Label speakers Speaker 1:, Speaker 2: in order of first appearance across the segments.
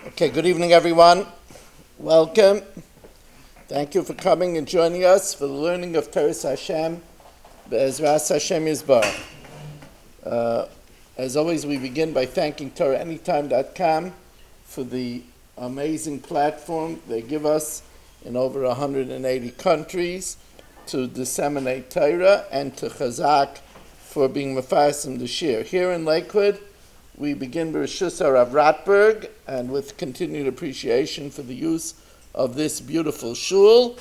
Speaker 1: Okay, good evening, everyone. Welcome. Thank you for coming and joining us for the learning of Teres Hashem, Be'ezras Hashem Yisbarach. As always, we begin by thanking TorahAnytime.com for the amazing platform they give us in over 180 countries to disseminate Torah, and to Chazak for being Mefarsim the Shir. Here in Lakewood, we begin with Rishus Rav Ratberg, and with continued appreciation for the use of this beautiful shul.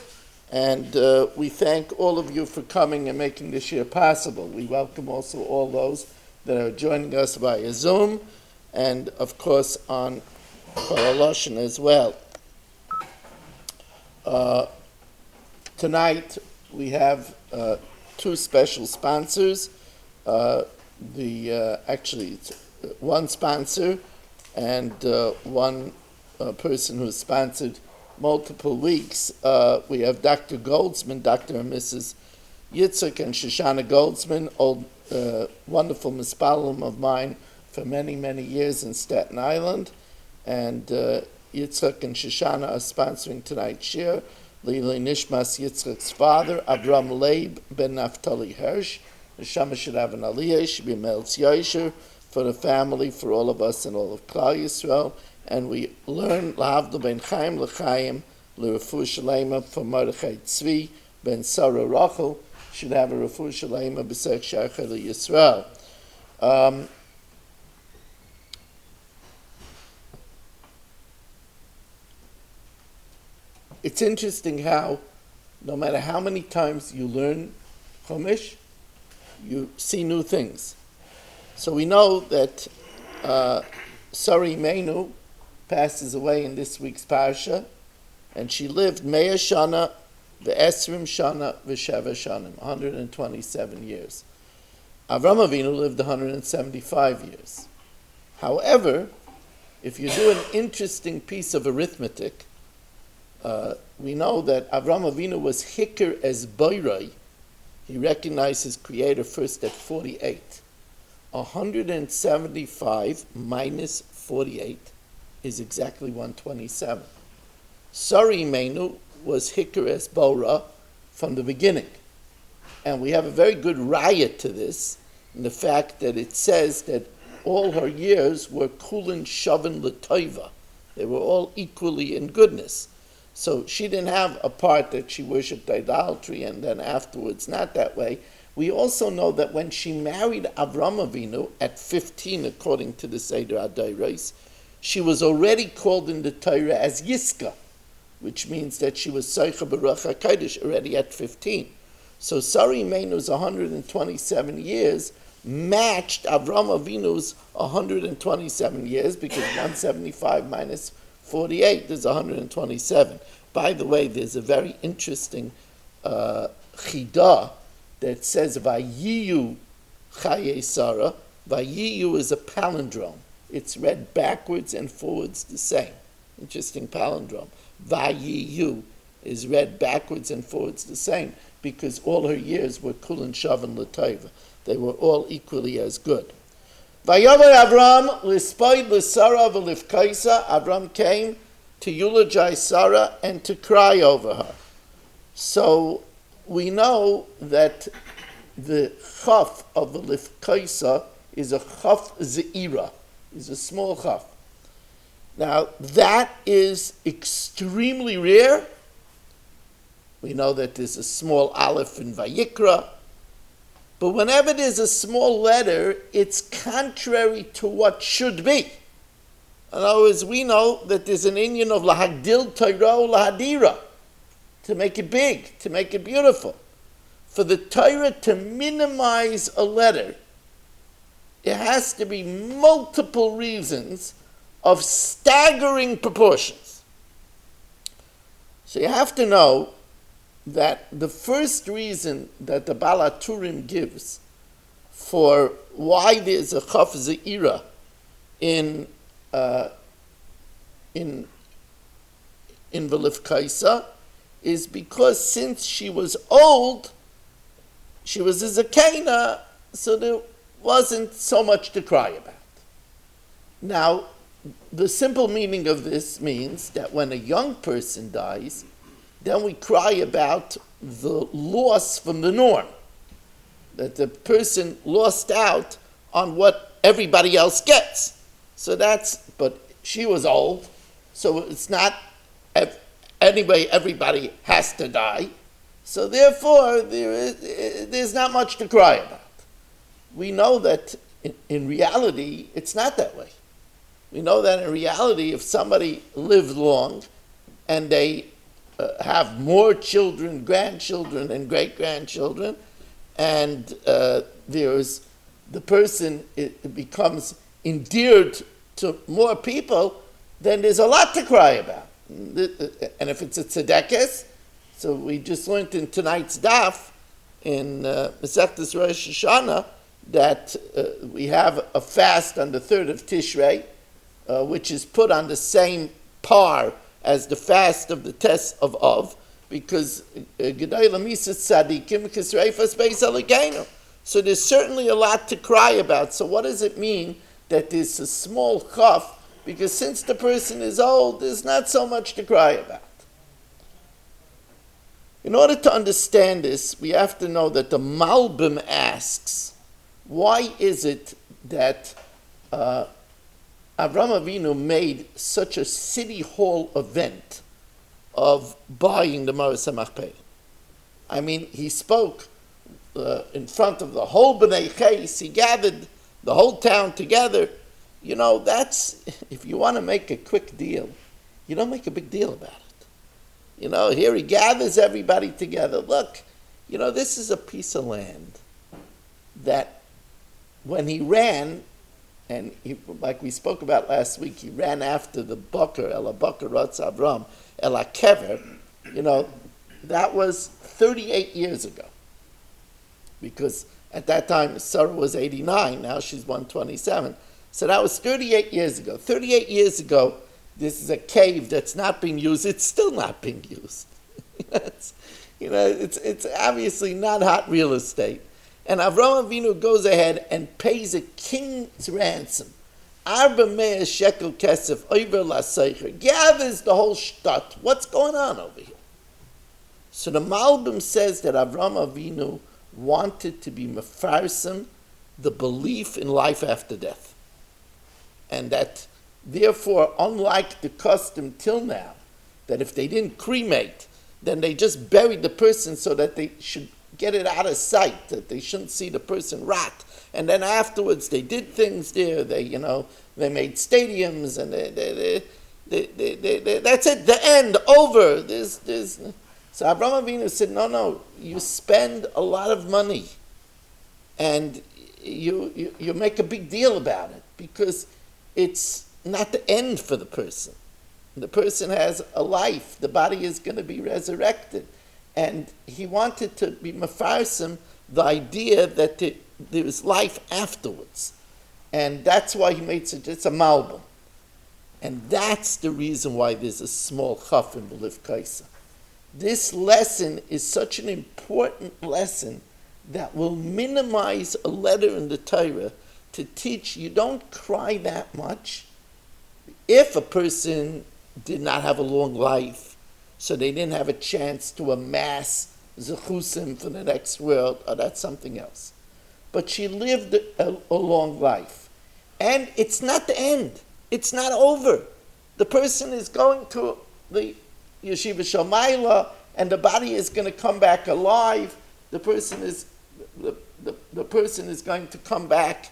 Speaker 1: And we thank all of you for coming and making this year possible. We welcome also all those that are joining us via Zoom, and of course on Koroloshin as well. Tonight we have two special sponsors. Actually, it's one sponsor and one person who sponsored multiple weeks. We have Dr. Goldsman, Dr. and Mrs. Yitzhak and Shoshana Goldsman, old wonderful mispalim of mine for many, many years in Staten Island. And Yitzhak and Shoshana are sponsoring tonight's shir. Lili Nishmas Yitzchak's father, Avram Leib ben Naftali Hirsch. The Shama should have an aliyah, should be Meltz Yosher, for the family, for all of us and all of Klal Yisrael. And we learn L'havdil ben Chaim L'chaim L'refu Shalema for Mordechai Tzvi ben Sara Rachel, should have a refu Shalema b'sech Sharcha L'Yisrael. It's interesting how, no matter how many times you learn Chumash, you see new things. So we know that Sara Imenu passes away in this week's parsha, and she lived Me'ah Shana v'Esrim Shana v'Sheva Shanim, 127 years. Avram Avinu lived 175 years. However, if you do an interesting piece of arithmetic, we know that Avram Avinu was Hikr as Boirei. He recognized his creator first at 48. 175 minus 48 is exactly 127. Sara Imenu was Hikr es Bora from the beginning. And we have a very good raya to this, in the fact that it says that all her years were kulin shavin l'toiva. They were all equally in goodness. So she didn't have a part that she worshipped idolatry and then afterwards not that way. We also know that when she married Avram Avinu at 15, according to the Seder Adairos, she was already called in the Torah as Yiska, which means that she was Soicha Baruch HaKodesh already at 15. So Sara Imenu's 127 years matched Avram Avinu's 127 years, because 175 minus 48 is 127. By the way, there's a very interesting chidah that says Vayiyu Chayai Sara. Vayiyu is a palindrome. It's read backwards and forwards the same. Interesting palindrome. Vayiyu is read backwards and forwards the same, because all her years were kulin shavin l'toiva. They were all equally as good. Vayomer Avram l'spoid l'Sara v'lifkaisa. Avram came to eulogize Sarah and to cry over her. So we know that the chaf of the lifkaisa is a chaf ze'ira, is a small chaf. Now that is extremely rare. We know that there's a small aleph in Vayikra, but whenever there's a small letter, it's contrary to what should be. In other words, we know that there's an inyan of lahagdil Torah lahadira, to make it big, to make it beautiful. For the Torah to minimize a letter, it has to be multiple reasons of staggering proportions. So you have to know that the first reason that the Baal HaTurim gives for why there's a chaf ze'ira in Velifkaisa is because since she was old, she was a zakena, so there wasn't so much to cry about. Now, the simple meaning of this means that when a young person dies, then we cry about the loss from the norm, that the person lost out on what everybody else gets. So but she was old, so it's not, anyway, everybody has to die. So therefore, there's not much to cry about. We know that in reality, it's not that way. We know that in reality, if somebody lived long and they have more children, grandchildren, and great-grandchildren, and the person it becomes endeared to more people, then there's a lot to cry about. And if it's a tzedekah, so we just learned in tonight's daf, in Masechtas Rosh Hashanah, that we have a fast on the 3rd of Tishrei, which is put on the same par as the fast of the Tes of Av, because Gedai Lamisas Tzadikim Kisreifas Beis Elokeinu. So there's certainly a lot to cry about. So what does it mean that there's a small chaf? Because since the person is old, there's not so much to cry about. In order to understand this, we have to know that the Malbim asks, why is it that Avraham Avinu made such a city hall event of buying the Maras HaMachpelah? I mean, he spoke in front of the whole Bnei Ches. He gathered the whole town together. You know, that's, if you want to make a quick deal, you don't make a big deal about it. You know, here he gathers everybody together. Look, you know, this is a piece of land that when he ran, and like we spoke about last week, he ran after the Bakar, Ela Bakar Ratz Avram, Ela Kever, you know, that was 38 years ago. Because at that time, Sara was 89, now she's 127. So that was 38 years ago. 38 years ago, this is a cave that's not being used. It's still not being used. It's obviously not hot real estate. And Avraham Avinu goes ahead and pays a king's ransom. Arba Mea shekel kesef over laseicher. Gathers the whole shtat. What's going on over here? So the Malbim says that Avraham Avinu wanted to be mefarsim, the belief in life after death. And that, therefore, unlike the custom till now, that if they didn't cremate, then they just buried the person so that they should get it out of sight, that they shouldn't see the person rot. And then afterwards, they did things there. They made stadiums, and that's it. The end, over. So Avraham Avinu said, no, you spend a lot of money, and you make a big deal about it, because it's not the end for the person. The person has a life. The body is going to be resurrected. And he wanted to be mefarsim the idea that there is life afterwards. And that's why he made it's a malbim. And that's the reason why there's a small chaf in Beliv Kaisa. This lesson is such an important lesson that will minimize a letter in the Torah to teach you don't cry that much if a person did not have a long life, so they didn't have a chance to amass zechusim for the next world, or that's something else. But she lived a long life. And it's not the end. It's not over. The person is going to the Yeshiva Shalmaila, and the body is going to come back alive. The person is going to come back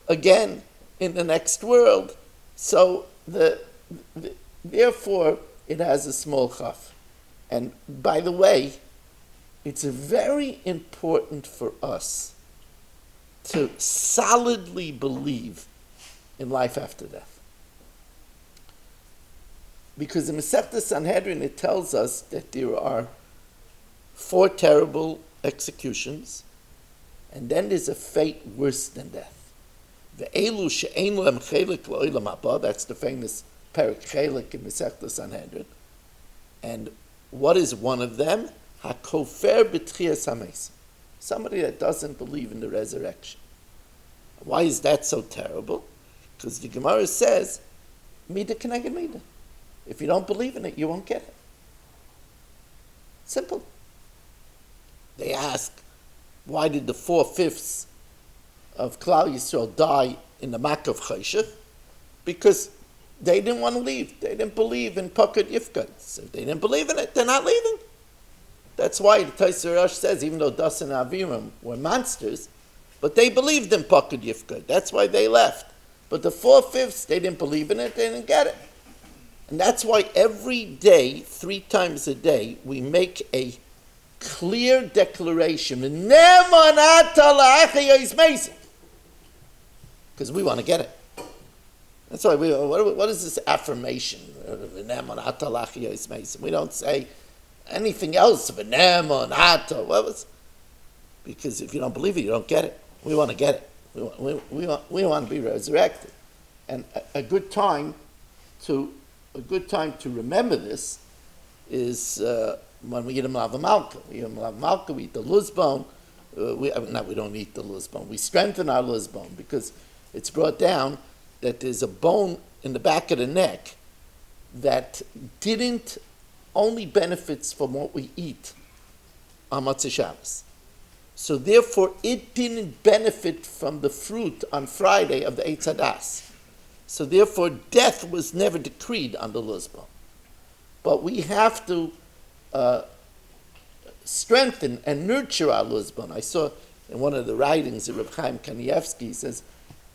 Speaker 1: again in the next world. So therefore, it has a small chaf. And by the way, it's very important for us to solidly believe in life after death. Because in Masechta Sanhedrin, it tells us that there are 4 terrible executions, and then there's a fate worse than death. Ve'elu she'ein lehem chelik la'olam haba, that's the famous Perek Chelik in Masechta Sanhedrin. And what is one of them? HaKofer b'tchias hamesim. Somebody that doesn't believe in the resurrection. Why is that so terrible? Because the Gemara says Mida keneged mida. If you don't believe in it, you won't get it. Simple. They ask, why did the 4/5 of Klal Yisrael die in the Mak of Chayshach? Because they didn't want to leave. They didn't believe in Pakad Yifkad. So if they didn't believe in it, they're not leaving. That's why the Taisir Rosh says, even though Das and Aviram were monsters, but they believed in Pakad Yifkad. That's why they left. But the 4/5, they didn't believe in it, they didn't get it. And that's why every day, 3 times a day, we make a clear declaration. Because we want to get it. That's why what is this affirmation? We don't say anything else. Because if you don't believe it, you don't get it. We want to get it. We want to be resurrected. And a good time to remember this is when we eat a Malav Malka. We eat a Malav Malka, we eat the luzbon. We don't eat the luzbon. We strengthen our luzbon because it's brought down that there's a bone in the back of the neck that didn't only benefits from what we eat on Motzei Shabbos. So therefore, it didn't benefit from the fruit on Friday of the Eitz Hadas. So therefore, death was never decreed on the luzbon. But we have to strengthen and nurture our luzbon. I saw in one of the writings of Reb Chaim Kanievsky, he says,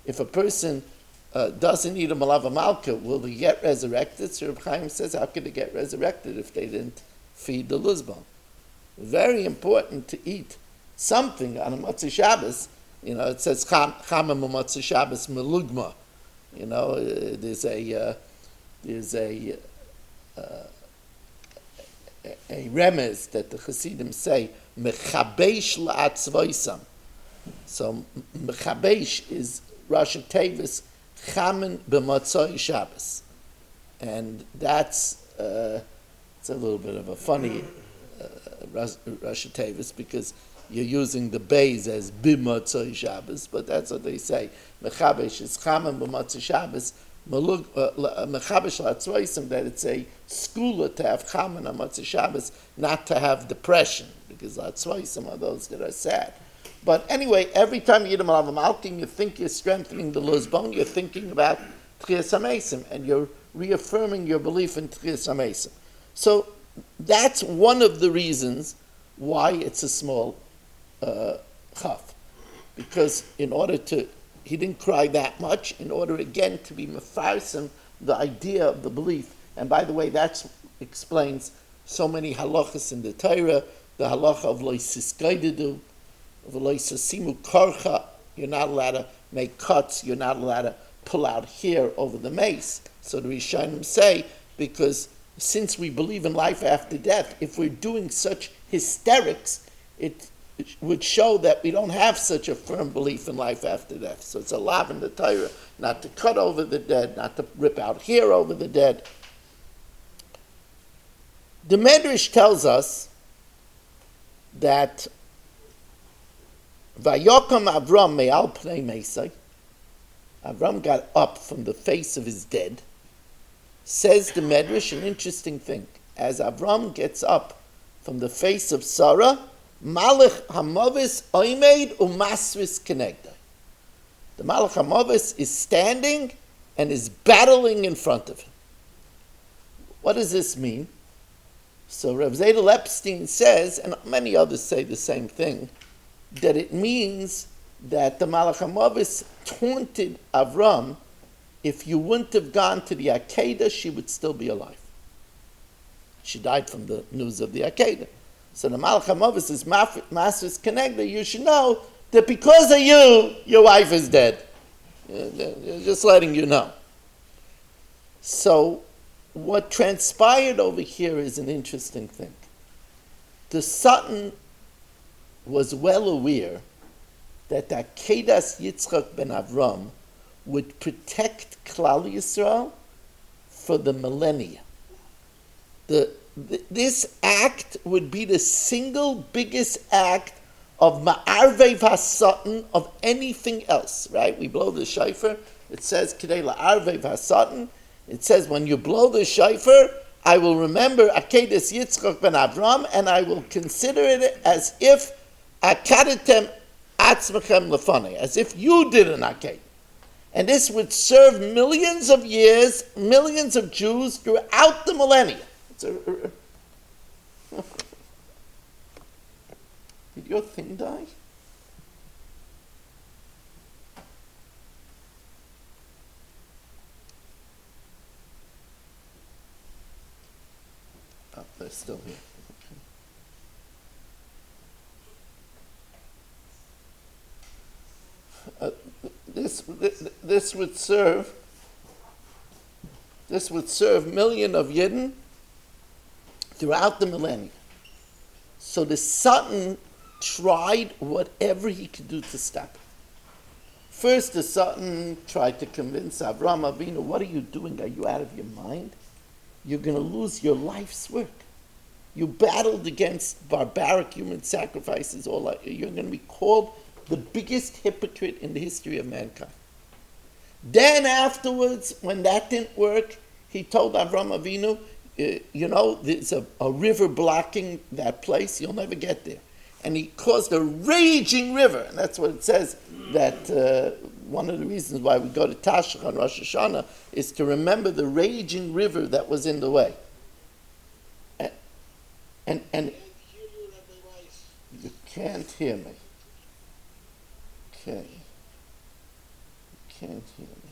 Speaker 1: if a person doesn't eat a Malav Malka, will they get resurrected? So Reb Chaim says, how could they get resurrected if they didn't feed the luzbon? Very important to eat something on a Motzei Shabbos. You know, it says Chama Motzei Shabbos Melugma. You know, there's a remez that the Hasidim say mechabesh la'atzvoisam. So mechabesh is Rashi Tevis chamen b'motzei Shabbos, and that's it's a little bit of a funny Rashi Tevis because you're using the beis as b'motzei Shabbos, but that's what they say. Mechabesh is chamen b'motzei Shabbos. Mechabesh la'atzvoisam, that it's a skula to have chamen on Motzei Shabbos, not to have depression, because la'atzvoisam are those that are sad. But anyway, every time you eat a Malav Malkim, you think you're strengthening the luzbon, you're thinking about Tchias HaMesim, and you're reaffirming your belief in Tchias HaMesim. So that's one of the reasons why it's a small chaf. Because in order to, he didn't cry that much, in order again to be mefarsim, the idea of the belief. And by the way, that explains so many halachas in the Torah, the halacha of lo siskaididu, of lo sasimu karcha, you're not allowed to make cuts, you're not allowed to pull out hair over the mace. So the Rishonim say, because since we believe in life after death, if we're doing such hysterics, it would show that we don't have such a firm belief in life after death. So it's a lav in the Torah not to cut over the dead, not to rip out hair over the dead. The Medrash tells us that Vayokam Avram me'al pnei meisai, Avram got up from the face of his dead. Says the Medrash an interesting thing. As Avram gets up from the face of Sara, Malach Hamavis Oimeid Umasris Kenegda. The Malach Hamavis is standing and is battling in front of him. What does this mean? So Rav Zadel Epstein says, and many others say the same thing, that it means that the Malach Hamavis taunted Avram, if you wouldn't have gone to the Akedah, she would still be alive. She died from the news of the Akedah. So the Malach HaMavis is Masris Kenegda. You should know that because of you, your wife is dead. Just letting you know. So what transpired over here is an interesting thing. The Satan was well aware that the Akedas Yitzchak ben Avram would protect Klal Yisrael for the millennia. This act would be the single biggest act of Ma'arvev HaSatan of anything else, right? We blow the shofar, it says, Kidei La'arvev HaSatan, It says, when you blow the shofar, I will remember Akedes Yitzchak ben Avram, and I will consider it as if Akadetem Atzmechem Lefanei, as if you did an Aked. And this would serve millions of years, millions of Jews throughout the millennia. Did your thing die? Oh, they're still here. Okay. This would serve million of Yidden throughout the millennia. So the Satan tried whatever he could do to stop it. First, the Satan tried to convince Avraham Avinu, what are you doing? Are you out of your mind? You're going to lose your life's work. You battled against barbaric human sacrifices. You're going to be called the biggest hypocrite in the history of mankind. Then afterwards, when that didn't work, he told Avraham Avinu, there's a river blocking that place. You'll never get there. And he caused a raging river. And that's what it says, that one of the reasons why we go to Tashlich on Rosh Hashanah is to remember the raging river that was in the way. And you can't hear me. Okay. You can't hear me.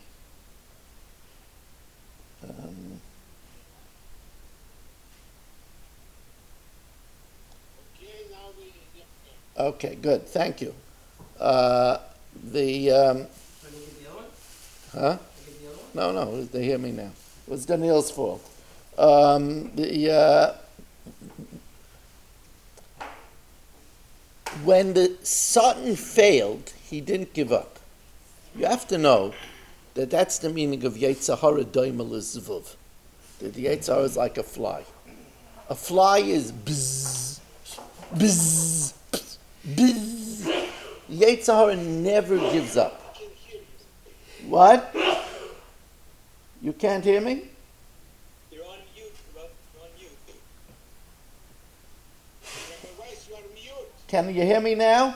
Speaker 1: Okay, good. Thank you. Huh? No, they hear me now. It was Daniel's fault. When the Satan failed, he didn't give up. You have to know that that's the meaning of Yetzer Hara Doima L'Zvuv. That the Yetzer Hara is like a fly. A fly is bzzz, bzzz, bzzz. Yetzer Hara never gives up. What? You can't hear me?
Speaker 2: You're on mute, bro. You're on mute. You're on mute.
Speaker 1: Can you hear me now?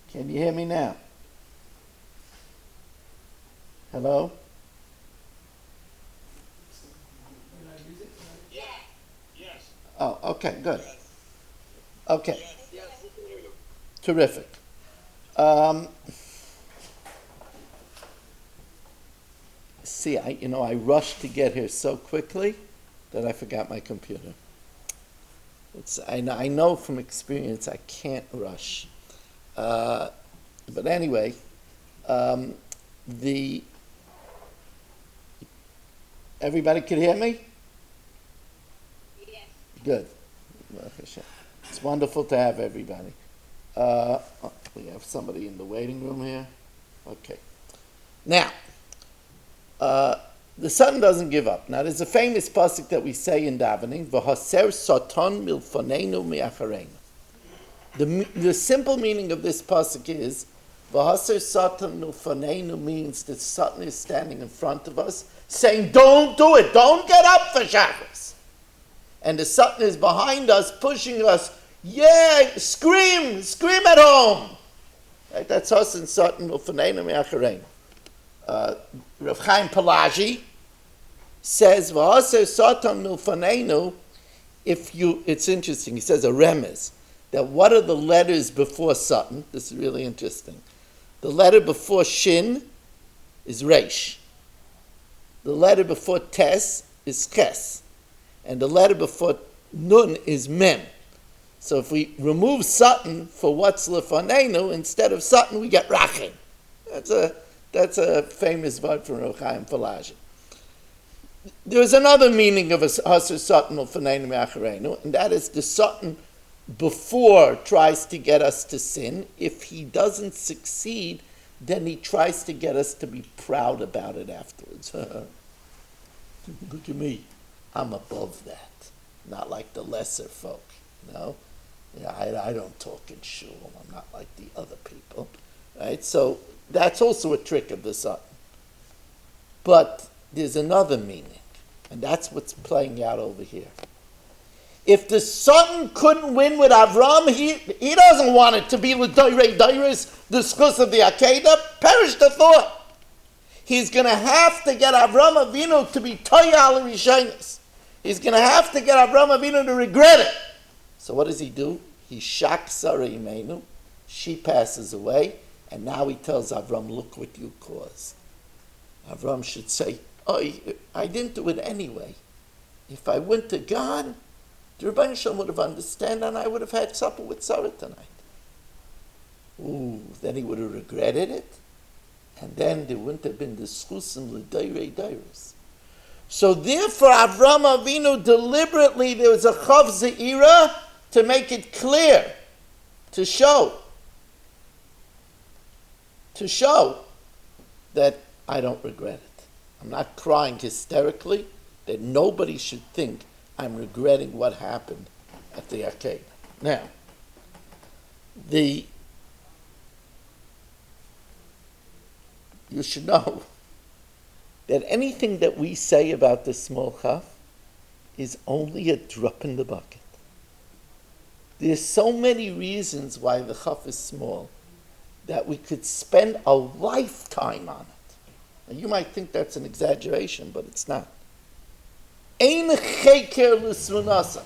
Speaker 1: Can you hear me now? Hello?
Speaker 2: Yeah. Yes.
Speaker 1: Oh, okay, good. Okay,
Speaker 2: Yes.
Speaker 1: terrific. See, I rushed to get here so quickly that I forgot my computer. I know from experience I can't rush. But anyway, everybody can hear me?
Speaker 3: Yes.
Speaker 1: Good. It's wonderful to have everybody. We have somebody in the waiting room here. Okay. Now, the Satan doesn't give up. Now, there's a famous pasuk that we say in davening, "V'haser Satan milfanenu mi'achareinu." The simple meaning of this pasuk is, "V'haser Satan milfanenu" means that Satan is standing in front of us, saying, "Don't do it. Don't get up for Shabbos." And the Satan is behind us, pushing us. Yeah, scream at home. Right? That's us and Satan milfanenu mi'achareinu. Rav Chaim Pelagi says, "V'haser Satan milfanenu." It's interesting. He says a remez that what are the letters before Satan? This is really interesting. The letter before Shin is Reish. The letter before Tes is Ches, and the letter before Nun is Mem. So if we remove Satan for what's lefanenu, instead of Satan we get Rachim. That's a famous word from Rav Chaim Pelagi. There's another meaning of Haser Satan Lefanenu Me'achareinu, and that is the Satan before tries to get us to sin. If he doesn't succeed, then he tries to get us to be proud about it afterwards. Look at me. I'm above that. Not like the lesser folk. Yeah, I don't talk in shul. I'm not like the other people. Right? So that's also a trick of the Satan. But there's another meaning, and that's what's playing out over here. If the son couldn't win with Avram, he doesn't want it to be with Dairis, the schus of the Akedah. Perish the thought. He's going to have to get Avram Avinu to be Toya al Rishonis. He's going to have to get Avram Avinu to regret it. So what does he do? He shocks Sara Imenu. She passes away, and now he tells Avram, look what you caused. Avram should say, oh, I didn't do it anyway. If I went to God, the Rebbeinu Shalom would have understood, and I would have had supper with Sara tonight. Ooh, then he would have regretted it, and then there wouldn't have been the schusim l'dayrei dairos. So therefore, Avram Avinu deliberately, there was a chav ze'ira to make it clear, to show that I don't regret it. I'm not crying hysterically, that nobody should think I'm regretting what happened at the arcade. Now, you should know that anything that we say about the small chaf is only a drop in the bucket. There's so many reasons why the chaf is small that we could spend a lifetime on it. Now, you might think that's an exaggeration, but it's not. Ein cheker l'smunasa.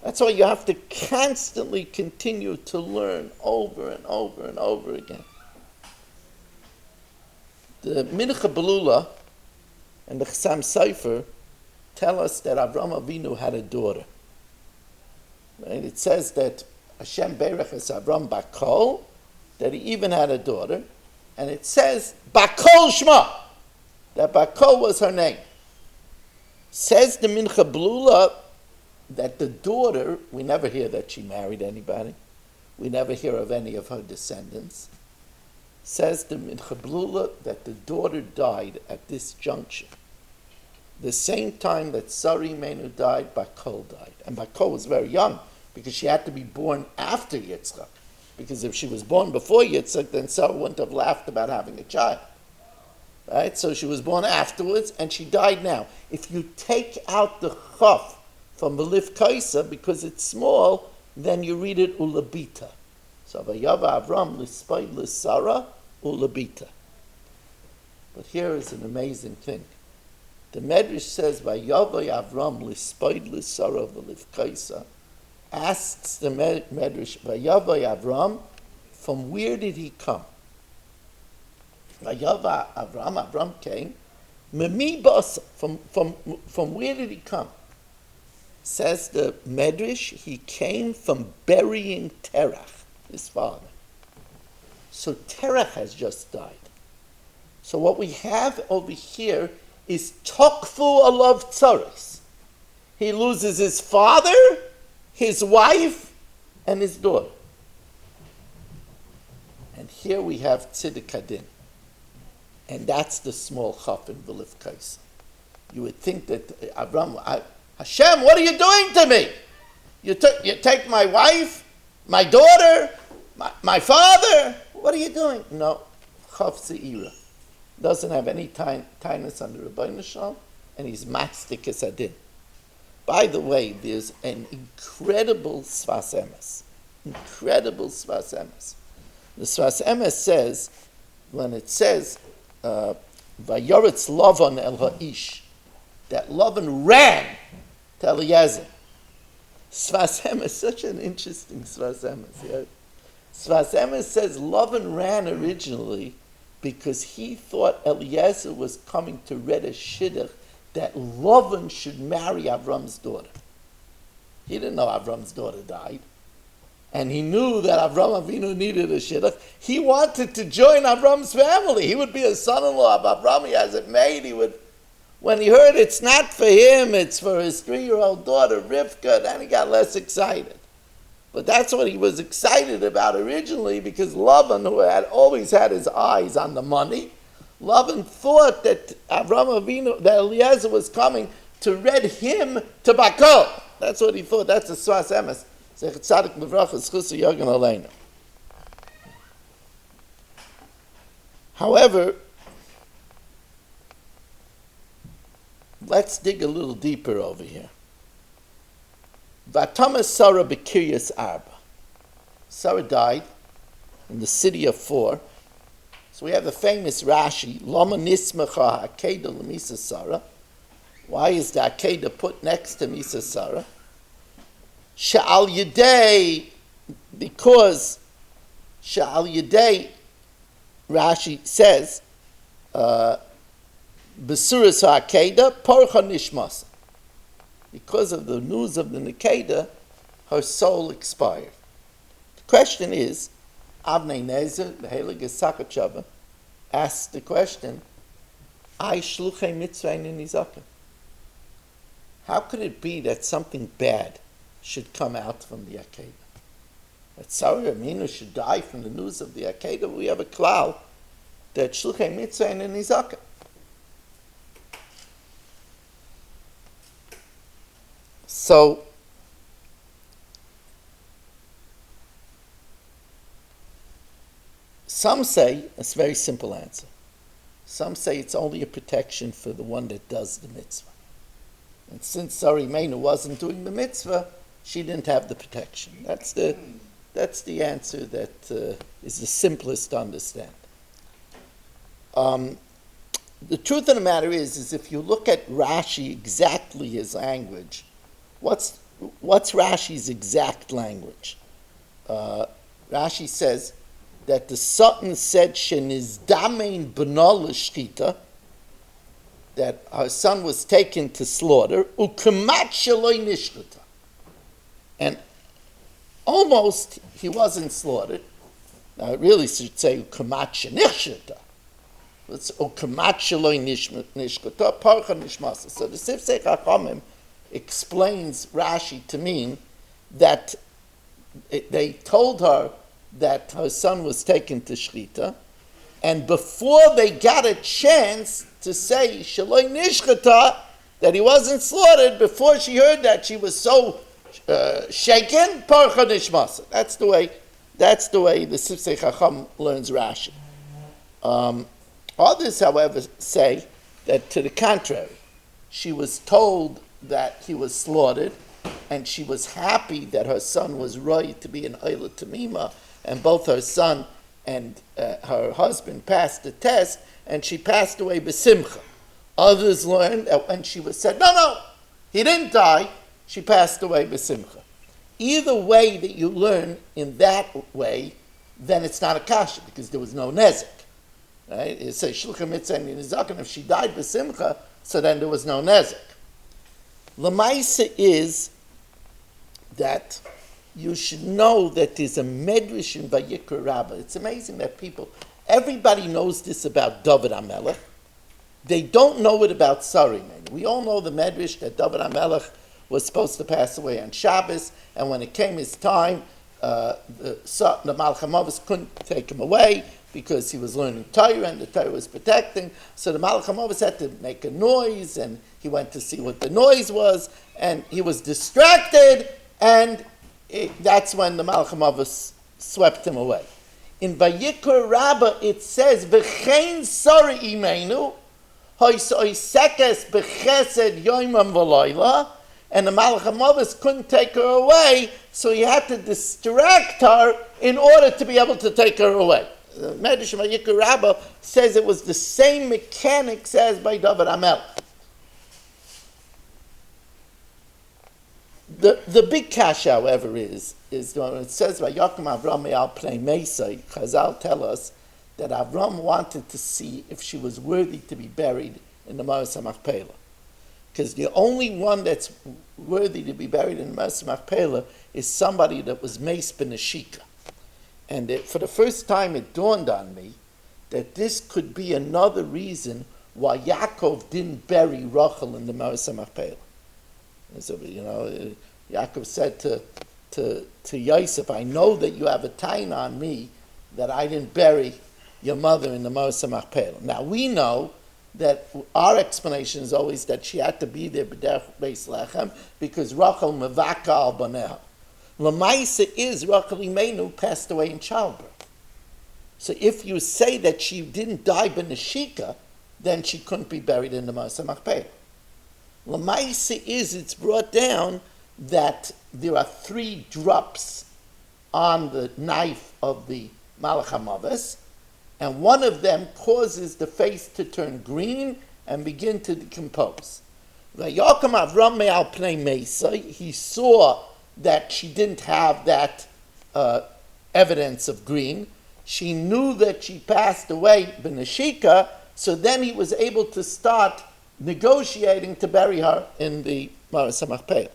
Speaker 1: That's why you have to constantly continue to learn over and over and over again. The Mincha Belula and the Chassam Sofer tell us that Avraham Avinu had a daughter. Right? It says that Hashem Berech es Avram Bakol, that he even had a daughter, and it says Bakol Shma, that Bakol was her name. Says the Mincha Belula that the daughter, we never hear that she married anybody. We never hear of any of her descendants. Says the Mincha Belula that the daughter died at this juncture. The same time that Sara Imenu died, Bakol died. And Bakol was very young because she had to be born after Yitzchak. Because if she was born before Yitzchak, then Sarah wouldn't have laughed about having a child. Right? So she was born afterwards, and she died now. If you take out the chaf from the Lif Kaisa, because it's small, then you read it ulabita. So Vayava Avram lispay l'Sara ulabita. But here is an amazing thing. The Medrash says Vayava Avram lispay l'Sara v'Lif Kaisa. Asks the Medrash Vayava Avram, from where did he come? Vayava Avram came. Memi basa, from where did he come? Says the Medrash, he came from burying Terach, his father. So Terach has just died. So what we have over here is Tokfu alav tzaros. He loses his father, his wife, and his daughter. And here we have Tziddik Hadin. And that's the small chaf in Vilif Kaisa. You would think that Avram, Hashem, what are you doing to me? You take my wife, my daughter, my father. What are you doing? No, chaf ze'ira. Doesn't have any kindness under Rebbeinu Shalom, and he's mastik es adin. By the way, there's an incredible Sfas Emes. Incredible Sfas Emes. The Sfas Emes says, when it says, Vayoretz Lavan el ha'ish, that Lavan ran to Eliezer. Sfas Emes, such an interesting Sfas Emes. Yeah? Sfas Emes says Lavan ran originally because he thought Eliezer was coming to read a shidduch that Lavan should marry Avram's daughter. He didn't know Avram's daughter died. And he knew that Avram Avinu needed a shidduch. He wanted to join Avram's family. He would be a son-in-law of Avram. He has it made. When he heard it's not for him, it's for his 3-year-old daughter, Rivka, then he got less excited. But that's what he was excited about originally, because Lavan, who had always had his eyes on the money, Lavan thought that Avram Avinu, that Eliezer was coming to read him to Bakol. That's what he thought. That's the Sfas Emes. However, let's dig a little deeper over here. Vatama Sara Bekiryas Arba. Sara died in the city of 4. So we have the famous Rashi, Lama Nismacha Hakeda Lemisa Sara. Why is the Hakeda put next to Misa Sara? Sha'al Yedei, because Sha'al Yedei, Rashi says, Besuras Hakeda, Porcha Nishmasa. Because of the news of the Nekeda, her soul expired. The question is, Avnei Nezer, the Heilige Sakachava, asked the question, Ai shluchei mitzvah in Nizaka. How could it be that something bad should come out from the Akeda? That Sara Aminu should die from the news of the Akeda? We have a klal that shluchei mitzvah in Nizaka. So, some say, it's a very simple answer. Some say it's only a protection for the one that does the mitzvah. And since Sara Imenu wasn't doing the mitzvah, she didn't have the protection. That's the answer that is the simplest to understand. The truth of the matter is if you look at Rashi, exactly his language, what's Rashi's exact language? Rashi says that the Sultan said, Shenizdamein b'no l'shchita, that her son was taken to slaughter, u'kemat sheloi nishchita. And almost he wasn't slaughtered. Now it really should say u'kemat shenichshita. It's u'kemat sheloi nishchita, parcha nishmasa. So the Sifsei Chachamim explains Rashi to mean that they told her that her son was taken to Shchita, and before they got a chance to say Shaloi Nishchata, that he wasn't slaughtered, before she heard that, she was so shaken, Parcha Nishmasa. That's the way the Sifsei Chacham learns Rashi. Others, however, say that to the contrary, she was told that he was slaughtered, and she was happy that her son was right to be an Eila Tamima, and both her son and her husband passed the test, and she passed away b'simcha. Others learned that when she was said, no, he didn't die, she passed away b'simcha. Either way that you learn in that way, then it's not a kasha, because there was no nezik. Right? It says, shlucha mitzvah in nizakan, if she died b'simcha, so then there was no nezik. Lamaisa is that you should know that there's a medrash in Vayikra Rabbah. It's amazing that everybody knows this about David HaMelech. They don't know it about Sara Imenu. We all know the medrash that David HaMelech was supposed to pass away on Shabbos, and when it came his time, the Malach HaMavos couldn't take him away because he was learning Torah and the Torah was protecting. So the Malach HaMavos had to make a noise, and he went to see what the noise was, and he was distracted, and that's when the Malach HaMavos swept him away. In Vayikra Rabbah it says, V'chein Sara Imenu, hoisekes b'chesed yoimam v'loyla, and the Malach HaMavos couldn't take her away, so he had to distract her in order to be able to take her away. The Medrash in Vayikra Rabbah says it was the same mechanics as by David HaMelech. The big kasha, however, is when it says by Yaakov Avram al Pnei Mesai, Chazal tell us that Avram wanted to see if she was worthy to be buried in the Maras HaMachpelah. Because the only one that's worthy to be buried in the Maras HaMachpelah is somebody that was Meis B'Neshika. And for the first time it dawned on me that this could be another reason why Yaakov didn't bury Rachel in the Maras HaMachpelah. And so, Yaakov said to Yosef, I know that you have a tain on me that I didn't bury your mother in the Maras HaMachpelah. Now, we know that our explanation is always that she had to be there b'derech Beis Lechem because Rachel mevaka al baneha. Lamaisa is Rachel Imenu passed away in childbirth. So if you say that she didn't die b'neshika, then she couldn't be buried in the Maras HaMachpelah. Lamaisa is it's brought down that there are 3 drops on the knife of the Malach HaMavis, and one of them causes the face to turn green and begin to decompose. He saw that she didn't have that evidence of green. She knew that she passed away b'neshika, so then he was able to start negotiating to bury her in the Maras HaMachpelah.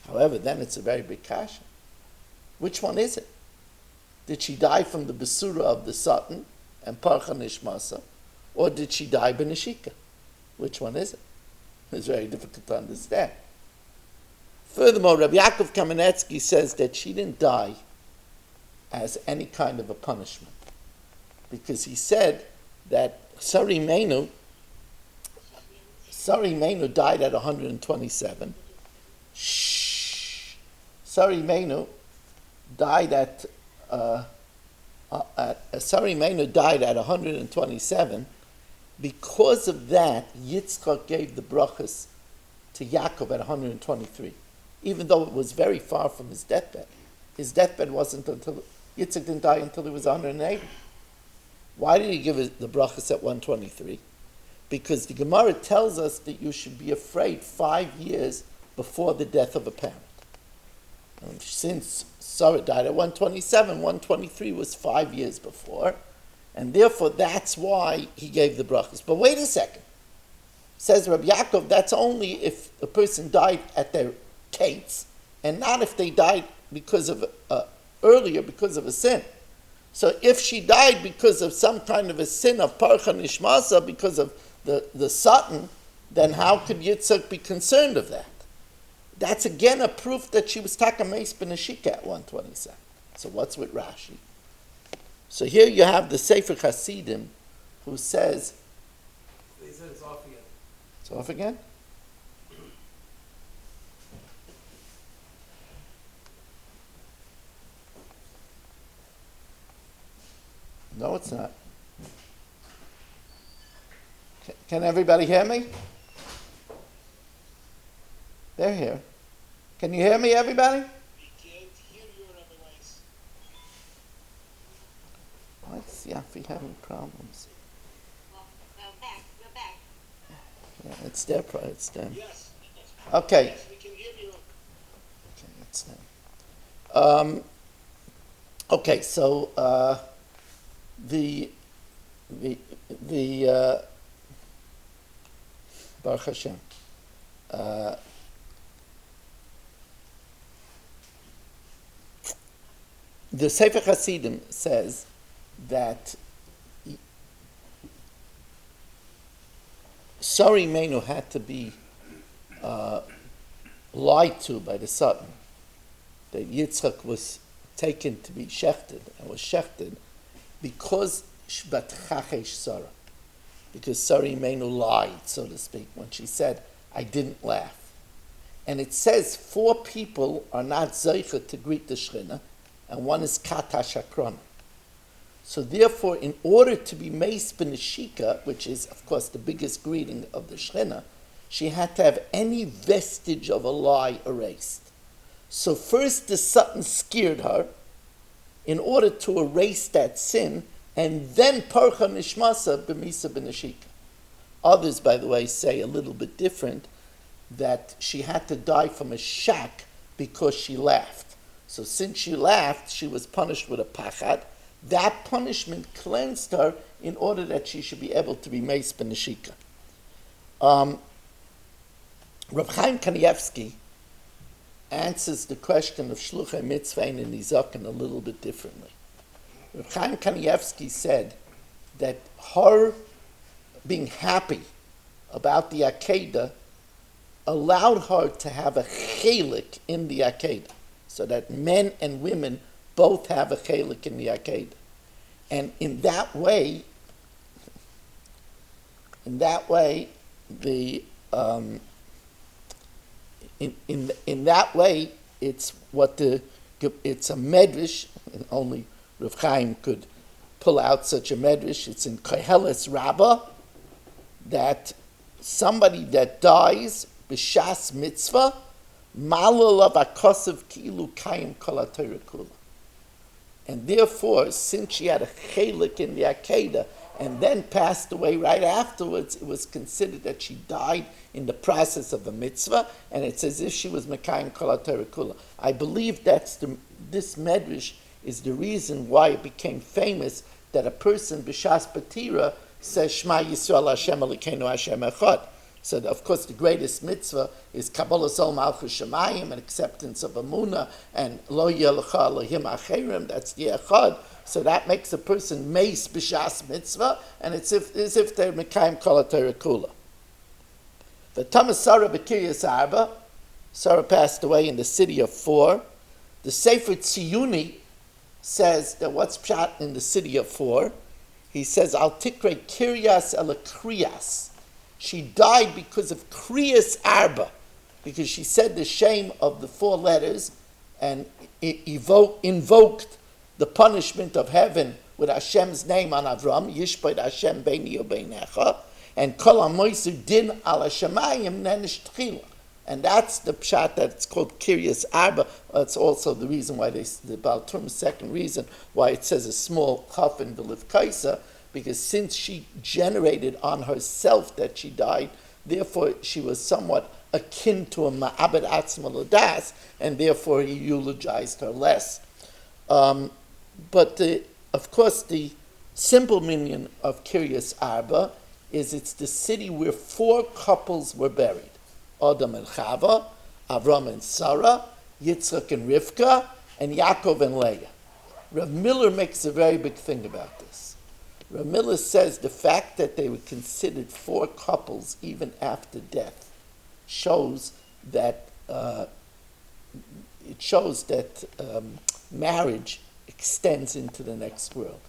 Speaker 1: However, then it's a very big kasha. Which one is it? Did she die from the besura of the Satan and parcha nishmasa, or did she die b'neshika? Which one is it? It's very difficult to understand. Furthermore, Rabbi Yaakov Kamenetsky says that she didn't die as any kind of a punishment, because he said that Sara Imeinu died at 127. Sara Imeinu died at 127. Because of that, Yitzchak gave the brachas to Yaakov at 123, even though it was very far from his deathbed. His deathbed wasn't until Yitzchak didn't die until he was 180. Why did he give the brachas at 123? Because the Gemara tells us that you should be afraid 5 years before the death of a parent. And since Sara died at 127, 123 was 5 years before, and therefore that's why he gave the brachas. But wait a second. Says Rabbi Yaakov, that's only if a person died at their kates, and not if they died because of earlier because of a sin. So if she died because of some kind of a sin of parcha nishmasa, because of the Satan, then how could Yitzchak be concerned of that? That's again a proof that she was takameis b'neshika at 127. So what's with Rashi? So here you have the Sefer Hasidim, who says...
Speaker 4: They said it's off again.
Speaker 1: It's off again? No, it's not. Can everybody hear me? They're here. Can you hear me, everybody?
Speaker 2: We can't hear you, Rabbi Weiss.
Speaker 1: What's Yafi having problems?
Speaker 3: Well, we're back.
Speaker 1: Yeah, it's their problem. It's them.
Speaker 2: Yes.
Speaker 1: Okay.
Speaker 2: Yes, we can hear you.
Speaker 1: Okay, it's them. Okay, so the Baruch Hashem. The Sefer Hasidim says that Sara Imeinu had to be lied to by the Satan, that Yitzchak was taken to be shechted, and was shechted because Shbat Sara, because Sara Imeinu lied, so to speak, when she said, I didn't laugh. And it says 4 people are not zeicha to greet the Shechina, and one is Kata Shakrona. So therefore, in order to be Meis B'neshika, which is, of course, the biggest greeting of the Shechina, she had to have any vestige of a lie erased. So first the Satan scared her in order to erase that sin, and then Parcha Nishmasa B'misa B'neshika. Others, by the way, say a little bit different, that she had to die from a shak because she laughed. So since she laughed, she was punished with a pachad. That punishment cleansed her in order that she should be able to be meis b'neshika. Reb Chaim Kanievsky answers the question of shluchei mitzvah and nizaken a little bit differently. Reb Chaim Kanievsky said that her being happy about the Akedah allowed her to have a chelik in the Akedah, so that men and women both have a chelik in the Akedah. And in that way, the in that way, it's a medrash, and only Rav Chaim could pull out such a medrash. It's in Koheles Rabbah that somebody that dies b'shas mitzvah, malalav akosav ki'ilu kayim kol ha'Torah kula. And therefore, since she had a chelik in the Akedah and then passed away right afterwards, it was considered that she died in the process of a mitzvah, and it's as if she was Mekayim Kol HaTorah Kula. I believe this medrash is the reason why it became famous that a person, B'shas Patira, says, Shema Yisrael Hashem Elokeinu Hashem Echad. So, of course, the greatest mitzvah is Kabbalah Sol Malchus Shemayim and acceptance of Amunah and Lo Yelecha Elohim Acherim, that's the Echad. So that makes a person Meis B'shas Mitzvah, and it's as if they're Mekayim Kol HaTorah Kula. The Thomas Sara B'Kiryas Arba, Sara passed away in the city of 4. The Sefer Tziyuni says that what's pshat in the city of 4? He says, Al Tikre Kiryas Ela Kriyas. She died because of Kriyas Arba, because she said the shame of the 4 letters and invoked the punishment of heaven with Hashem's name on Avram, Yishpod Hashem Beini Ubeinecha, and Kol HaMoisu Din Al Hashemayim Nenish Tchila. And that's the pshat that it's called Kiryas Arba. That's also the reason why the Baal Turm's second reason why it says a small chaf in the Liv Kaisa, because since she generated on herself that she died, therefore she was somewhat akin to a Ma'abed Atzma Ladas, and therefore he eulogized her less. But of course the simple meaning of Kiryas Arba is it's the city where 4 couples were buried. Adam and Chava, Avram and Sara, Yitzchak and Rivka, and Yaakov and Leah. Rav Miller makes a very big thing about this. Rav Miller says the fact that they were considered 4 couples even after death shows that marriage extends into the next world.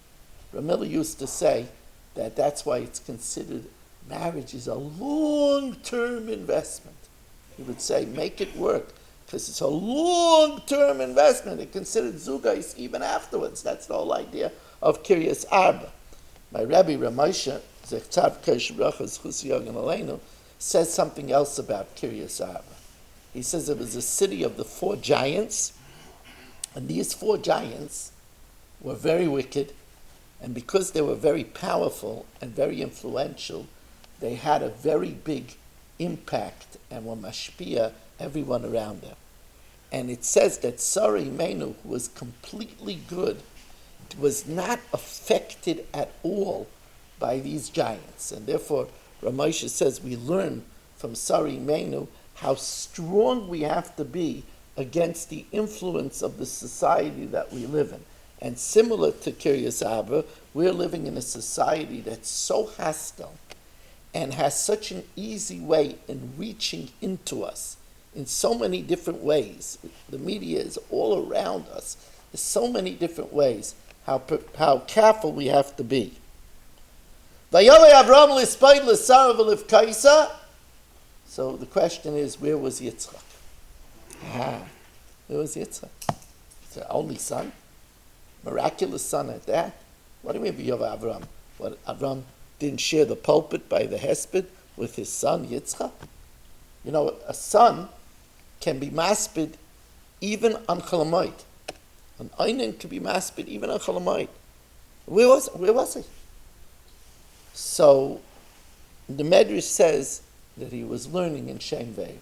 Speaker 1: Rav Miller used to say that that's why it's considered marriage is a long-term investment. He would say, make it work, because it's a long-term investment. It considered zugais even afterwards. That's the whole idea of Kiryas Arba. My Rabbi Ramosha, Zechtav Kosh Brachas Chus Yogan Aleinu, says something else about Kiryas Arba. He says it was a city of the 4 giants, and these 4 giants were very wicked, and because they were very powerful and very influential, they had a very big impact and were mashpia everyone around them. And it says that Sara Imenu, who was completely good, was not affected at all by these giants. And therefore, Ramosha says we learn from Sara Imenu how strong we have to be against the influence of the society that we live in. And similar to Kiryas Arba, we're living in a society that's so hostile and has such an easy way in reaching into us in so many different ways. The media is all around us. There's so many different ways how careful we have to be. So the question is, where was Yitzchak? Where was Yitzchak? He's the only son? Miraculous son at that? What do you mean V'yov Avram? What, Avram didn't share the pulpit by the hesped with his son Yitzchak? You know, a son can be maspid even on Cholamoid. An Einin can be maspid even on Cholamoid. Where was he? So the Medrash says that he was learning in Shem Ve'ever.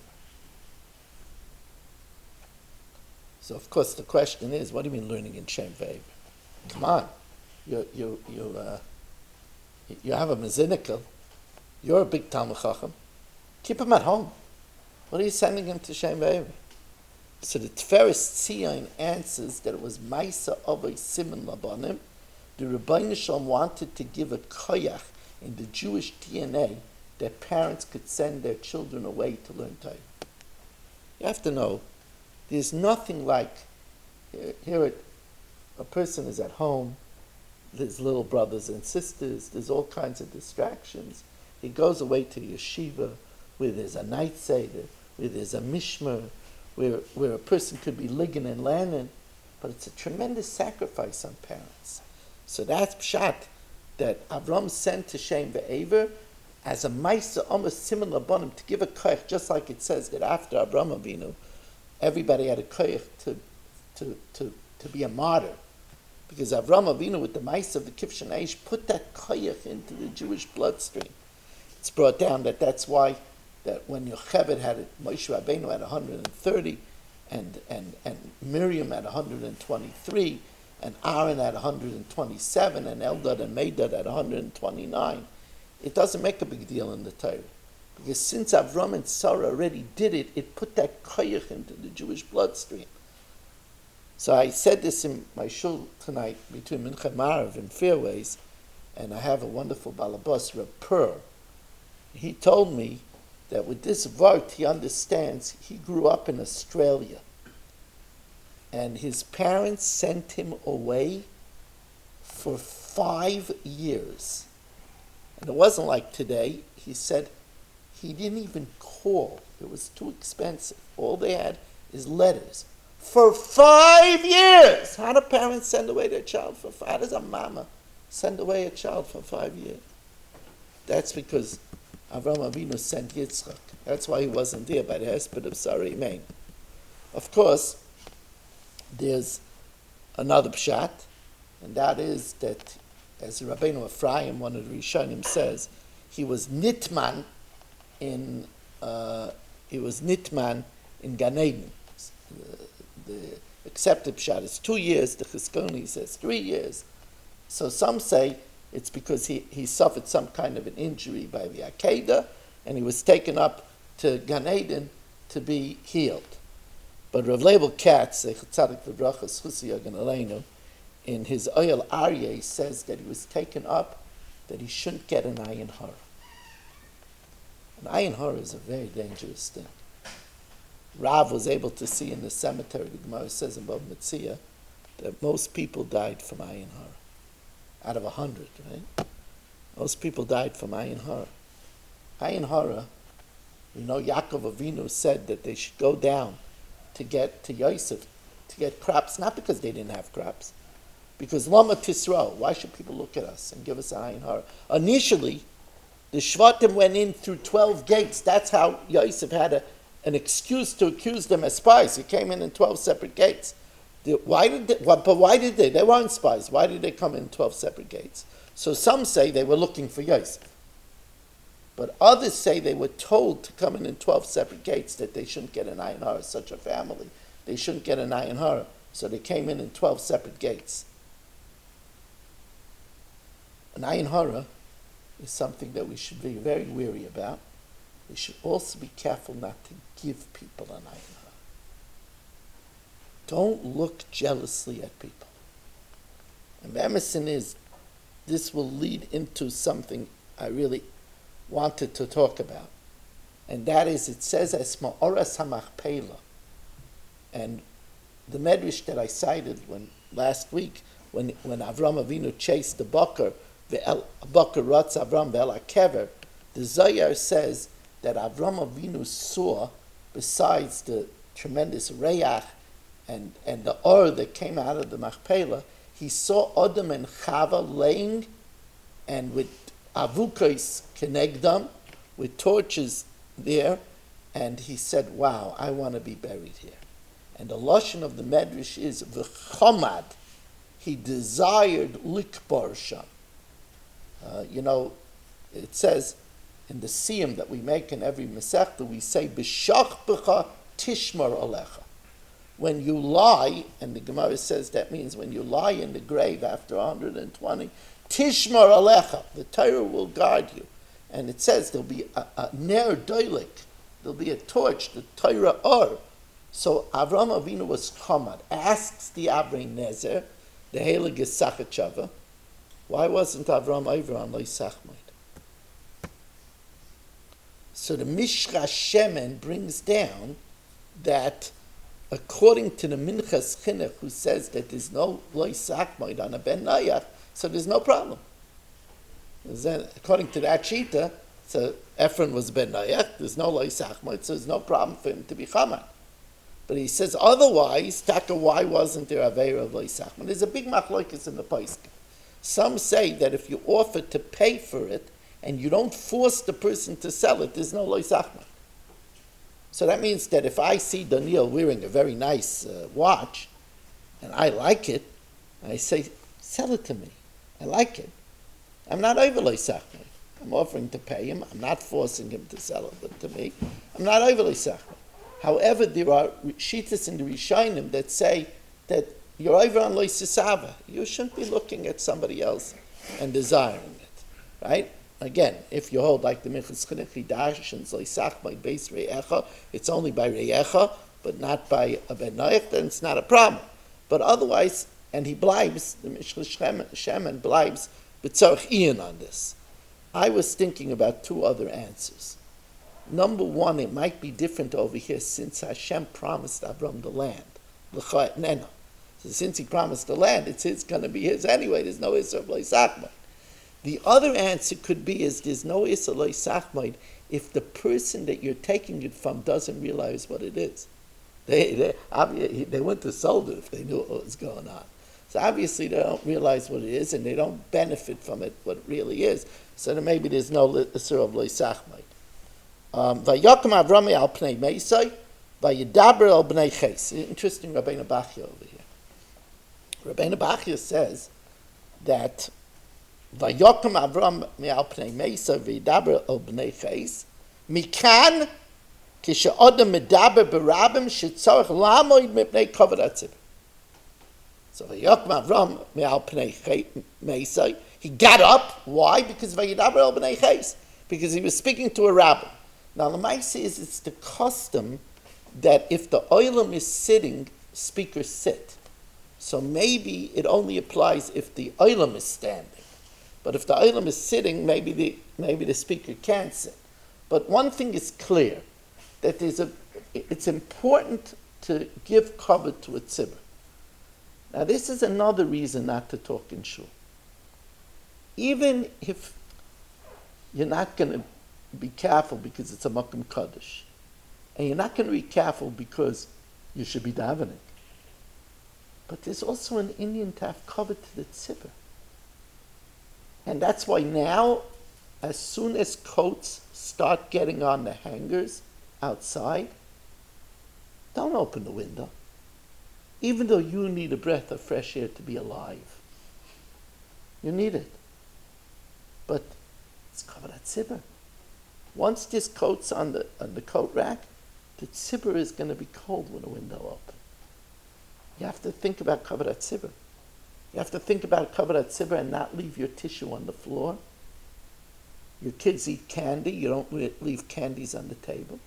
Speaker 1: So of course the question is, what do you mean learning in Shem Ve'ever? Come on, you have a mezinikel, you're a big Talmud Chacham, keep him at home. What are you sending him to Shem Ve'ever? So the Tiferes Tzion answers that it was Maisa Avos Siman Labanim. The Rebbeinu Shalom wanted to give a koyach in the Jewish DNA that parents could send their children away to learn Torah. You have to know, there's nothing like, a person is at home, there's little brothers and sisters, there's all kinds of distractions. He goes away to yeshiva, where there's a night seder, where there's a mishmer, where a person could be ligging and learning, but it's a tremendous sacrifice on parents. So that's pshat, that Avram sent to Shem Ve'ever, as a Maisa almost similar bonim to give a koich, just like it says that after Avraham Avinu, everybody had a koich to be a martyr. Because Avraham Avinu, with the Maisa of the Kivshan Eish, put that koich into the Jewish bloodstream. It's brought down that that's why that when Yocheved had it, Moshe Rabbeinu had 130, and Miriam had 123, and Aaron had 127, and Eldad and Medad had 129. It doesn't make a big deal in the Torah. Because since Avram and Sara already did it, it put that koyach into the Jewish bloodstream. So I said this in my shul tonight between Mincha Marav and Fairways, and I have a wonderful balabas, Reb Pur. He told me that with this vart he understands, he grew up in Australia. And his parents sent him away for 5 years. And it wasn't like today. He said he didn't even call. It was too expensive. All they had is letters. For 5 years! How do parents send away their child for 5 years? How does a mama send away a child for 5 years? That's because Avraham Avinu sent Yitzchak. That's why he wasn't there by the hesped of Sara Imein. Of course, there's another pshat, and that is that, as Rabbeinu Ephraim, one of the Rishonim, says, he was nitman in Gan Eden. The accepted pshat is 2 years. The Chizkoni says 3 years. So some say it's because he suffered some kind of an injury by the Akedah, and he was taken up to Gan Eden to be healed. But Rav Leibel Katz, Tzadik V'Brachas Chusi Yagan Aleinu, in his Oyel Aryeh says that he was taken up, that he shouldn't get an ayin hara. An ayin hara is a very dangerous thing. Rav was able to see in the cemetery, the Gemara says in Bava Metzia, that most people died from ayin hara. Out of 100, right? Most people died from ayin hara. Ayin hara, Yaakov Avinu said that they should go down to get to Yosef, to get crops, not because they didn't have crops, because Lama Tisro, why should people look at us and give us an ayin hara? Initially, the Shvatim went in through 12 gates. That's how Yosef had an excuse to accuse them as spies. He came in 12 separate gates. Why did they? They weren't spies. Why did they come in 12 separate gates? So some say they were looking for Yosef. But others say they were told to come in 12 separate gates, that they shouldn't get an ayin hara, such a family. They shouldn't get an ayin hara. So they came in 12 separate gates. An ayin hara is something that we should be very wary about. We should also be careful not to give people an ayin hara. Don't look jealously at people. And Emerson is, this will lead into something I really wanted to talk about. And that is, it says, as ma'oras hamachpelah. And the medrash that I cited last week, when Avram Avinu chased the Bakar Ratz Avram Ve'el HaKever, the Zohar says that Avram Avinu saw, besides the tremendous reyach and the or that came out of the Machpelah, he saw Adam and Chava laying, and with avukos kenegdam, with torches there, and he said, wow, I want to be buried here. And the lashon of the medrash is v'chomad, he desired likbar sham. It says in the siyum that we make in every Masechta, we say, b'shach b'cha tishmar alecha. When you lie, and the Gemara says that means when you lie in the grave after 120, tishmar alecha, the Torah will guard you. And it says there'll be a ner doilik, there'll be a torch, the Torah or. So Avram Avinu was chamad, asks the Avrei Nezer, the Heilige Sachachava, why wasn't Avram over on Leisachmoid? So the Mishra Shemen brings down that according to the Minchas Chinuch, who says that there's no Leisachmoid on a Ben Nayach, so there's no problem. According to that Shita, so Ephron was Ben Nayach, there's no Leisachmoid, so there's no problem for him to be Chamad. But he says otherwise, Taka, why wasn't there Aveira of Leisachmoid? There's a big machlokas in the Paiskim. Some say that if you offer to pay for it, and you don't force the person to sell it, there's no lois achmad. So that means that if I see Daniel wearing a very nice watch, and I like it, I say, sell it to me. I like it. I'm not over lois achmad. I'm offering to pay him. I'm not forcing him to sell it to me. I'm not over lois achmad. However, there are shittas in the Rishonim that say that you're over on lois sisava. You shouldn't be looking at somebody else and desiring it, right? Again, if you hold like the Minchas Chinuch Dash and Zloisach by base Re'echa, it's only by Re'echa, but not by a Ben Noach, then it's not a problem. But otherwise, and he blibes, the Mishra Shemen blibes, b'tzarech Ian on this. I was thinking about two other answers. Number one, it might be different over here since Hashem promised Abram the land. L'cha et nena. So since he promised the land, it's going to be his anyway. There's no Isser Loisachmai. The other answer could be is there's no Isser Loisachmai if the person that you're taking it from doesn't realize what it is. They wouldn't have sold it if they knew what was going on. So obviously they don't realize what it is and they don't benefit from it, what it really is. So then maybe there's no Isser of Loisachmai. Vayakom Avrami al pnei Meisai, vayidaber al bnei Ches. Interesting Rabbeinu Bachya over here. Rabbeinu Bachya says that Vayokom Avram me'al pnei Meisai v'yidaber al bnei Ches mikan kishe'odem medaber berabim shetzorech lamoid mipnei kavod hatzibur. So Vayokom Avram me'al pnei Meisai, he got up. Why? Because vayidaber al bnei Ches, because he was speaking to a rabbi. Now the Maisa is it's the custom that if the oilam is sitting, speakers sit. So maybe it only applies if the oilam is standing. But if the oilam is sitting, maybe the speaker can't sit. But one thing is clear, that it's important to give cover to a tzibur. Now this is another reason not to talk in shul. Even if you're not going to be careful because it's a makom kaddish, and you're not going to be careful because you should be davening. But there's also an Indian to have cover to the tzibur. And that's why now, as soon as coats start getting on the hangers outside, don't open the window. Even though you need a breath of fresh air to be alive. You need it. But it's covered at tzibur. Once this coat's on the coat rack, the tzibur is going to be cold when the window opens. You have to think about kavod hatzibur. You have to think about kavod hatzibur and not leave your tissue on the floor. Your kids eat candy. You don't leave candies on the table.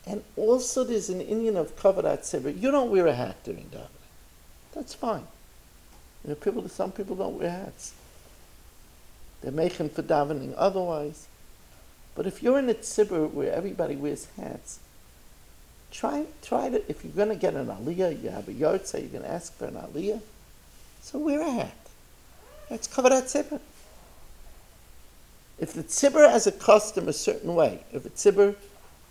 Speaker 1: And also there's an Indian of kavod hatzibur. You don't wear a hat during davening. That's fine. Some people don't wear hats. They're making for davening otherwise. But if you're in a tzibur where everybody wears hats, try to, if you're going to get an aliyah, you have a yahrzeit, you're going to ask for an aliyah, so wear a hat. That's kavod hatzibur. If the tzibur has a custom a certain way, if a tzibur,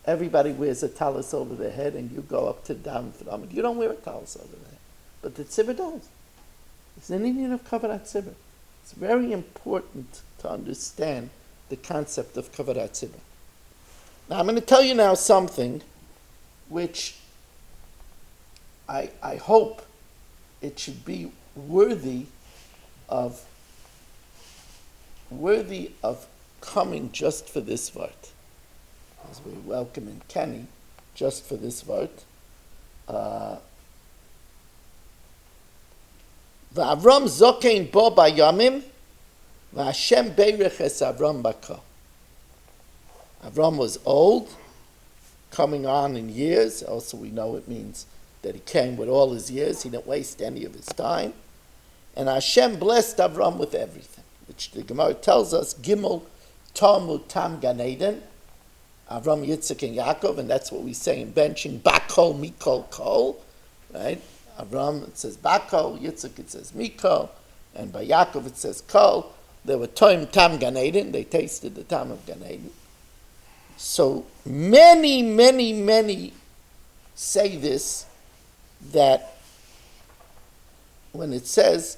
Speaker 1: everybody wears a talis over their head and you go up to daven for them, you don't wear a talis over their head. But the tzibur does. It's an Indian of kavod hatzibur. It's very important to understand the concept of kavod hatzibur. Now I'm going to tell you now something which I hope it should be worthy of coming just for this word. As we welcome in Kenny, just for this word. V'Avram zokein bo bayamim, v'Hashem beirech es Avram baka. Avram was old, coming on in years. Also, we know it means that he came with all his years. He didn't waste any of his time. And Hashem blessed Avram with everything, which the Gemara tells us, Gimel Tamu Tam Gan Eden, Avram, Yitzchak, and Yaakov, and that's what we say in benching, Bakol, Mikol, Kol, right? Avram, it says Bakol, Yitzchak, it says Mikol, and by Yaakov it says Kol. They were Toim Tam Gan Eden, they tasted the Tam of Gan Eden. So many say this, that when it says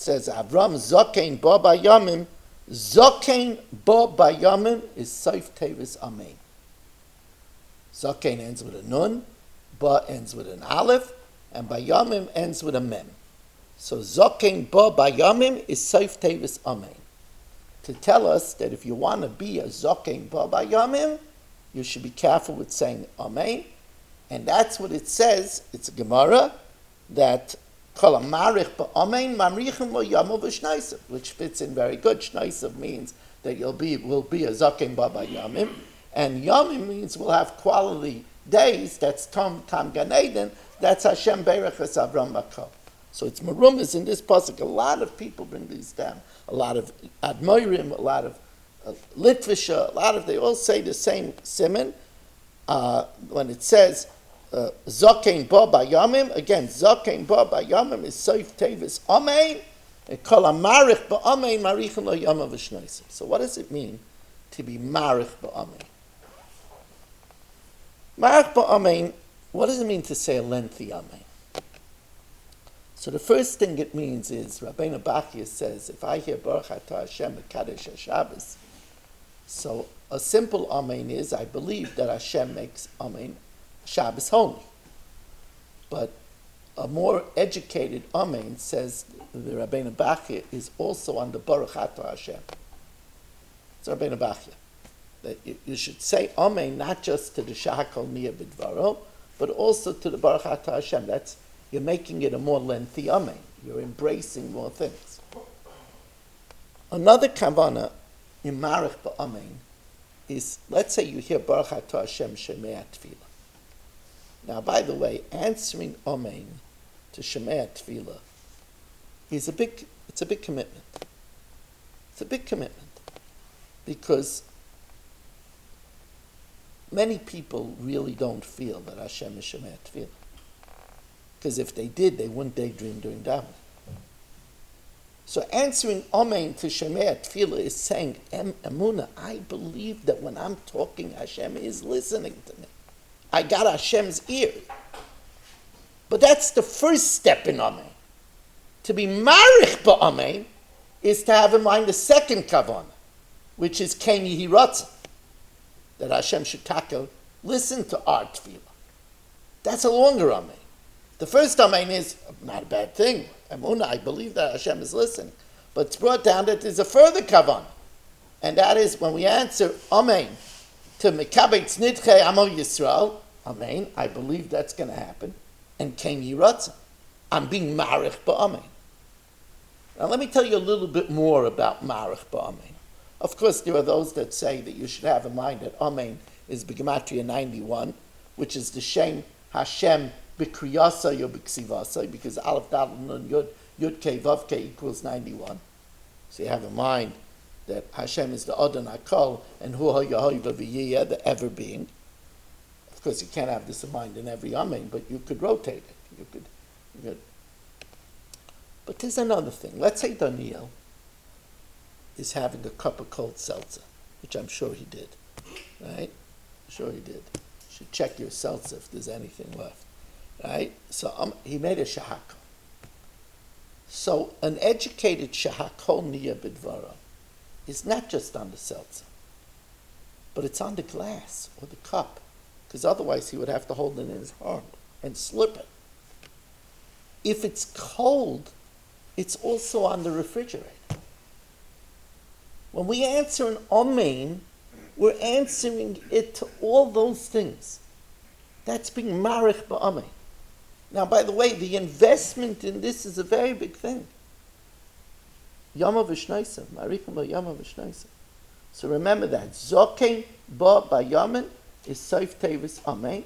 Speaker 1: says Avram Zokein Bo Bayamim. Zokein Bo Bayamim is Seif Tevis Amen. Zokein ends with a nun, Ba ends with an aleph, and Bayamim ends with a mem. So Zokein Bo Bayamim is Seif Tevis Amen. To tell us that if you want to be a Zokein Bo Bayamim, you should be careful with saying Amen. And that's what it says. It's a Gemara that Kol Marich Ba'Amen Mamrichim Lo Yamav V'Shnaisav, which fits in very good. Shnaisav means that will be a Zokein Bo Bayamim. And Yamim means we'll have quality days. That's Tam Gan Eden. That's Hashem Berech Es Avram Makol. So it's Merumas in this pasuk. A lot of people bring these down. A lot of Admoirim, a lot of Litvisha, they all say the same siman. When it says Zokein Bo Bayamim, again, Zokein Bo Bayamim is Seif Tevis Amen. And Kol Marich Ba'Amen Marichin Lo Yamav V'Shnaisav. So what does it mean to be Marich Ba'Amen? Marich Ba'Amen, what does it mean to say a lengthy Amen? So the first thing it means is, Rabbeinu Bachya says, if I hear Baruch Atah Hashem Mekadesh HaShabbos, so a simple Amen is, I believe that Hashem makes Amen Shabbos holy. But a more educated Amen says, the Rabbeinu Bachya is also on the Baruch Atah Hashem. It's Rabbeinu Bachya. That you should say Amen not just to the Shahakol Niyah B'Dvaro, but also to the Baruch Atah Hashem. You're making it a more lengthy Amen. You're embracing more things. Another kavanah in Marich Ba'Amen is, let's say you hear Baruch Atah Hashem Shemei Tefillah. Now, by the way, answering Amen to Shemei Tefillah is a big commitment. It's a big commitment because many people really don't feel that Hashem is Shemei Tefillah. Because if they did, they wouldn't daydream during davening. So answering Amen to Shemei Tefillah is saying, Emunah, I believe that when I'm talking, Hashem is listening to me. I got Hashem's ear. But that's the first step in Amen. To be Marich Ba'Amen is to have in mind the second kavanah, which is Ken Yehi Ratzon, that Hashem should listen to our tefillah. That's a longer Amen. The first Amen is not a bad thing. Emunah, I believe that Hashem is listening. But it's brought down that there's a further kavanah. And that is when we answer Amen to Mekabetz Nidchei Amo Yisrael, Amen, I believe that's going to happen. And Ken Yehi Ratzon, I'm being Marich Ba'Amen. Now let me tell you a little bit more about Marich Ba'Amen. Of course, there are those that say that you should have in mind that Amen is B'Gematria 91, which is the Shem Hashem B'Kriyasai or B'Ksivasai, because Aleph Daled Nun Yud Kei Vav Kei equals 91. So you have in mind that Hashem is the Adon HaKol and Hu HaYahoy V'Viyeh, the ever being. Of course, you can't have this in mind in every Amen, but you could rotate it. You could. But there's another thing. Let's say Daniel is having a cup of cold seltzer, which I'm sure he did, right? I'm sure he did. You should check your seltzer if there's anything left, right? So he made a shahakol. So an educated shahakol niyah b'dvaro is not just on the seltzer, but it's on the glass or the cup, because otherwise he would have to hold it in his hand and slip it. If it's cold, it's also on the refrigerator. When we answer an Amen, we're answering it to all those things. That's being Marich Ba'Amen. Now, by the way, the investment in this is a very big thing. Yama V'Shnaisa, Marichim Yama V'Shnaisa. So remember that. Zokein Ba Bayamin is Seif Tevis Amen.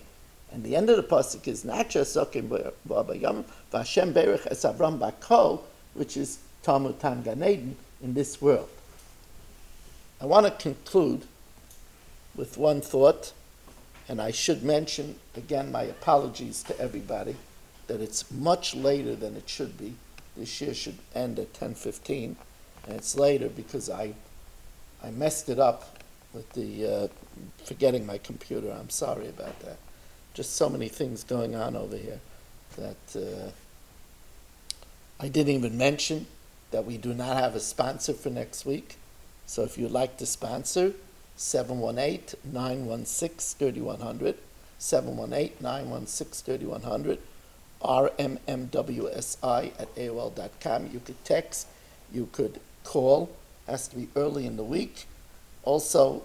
Speaker 1: And the end of the pasuk is not just Zokein Ba Bayamin, V'Hashem Berech Es Avram Bakol, which is Talmud Tam Gan Eden in this world. I want to conclude with one thought, and I should mention, again, my apologies to everybody, that it's much later than it should be. This year should end at 10:15, and it's later because I messed it up with the forgetting my computer. I'm sorry about that. Just so many things going on over here that I didn't even mention that we do not have a sponsor for next week. So if you'd like to sponsor, 718-916-3100, 718-916-3100, rmmwsi@aol.com. You could text, you could call, has to be early in the week. Also,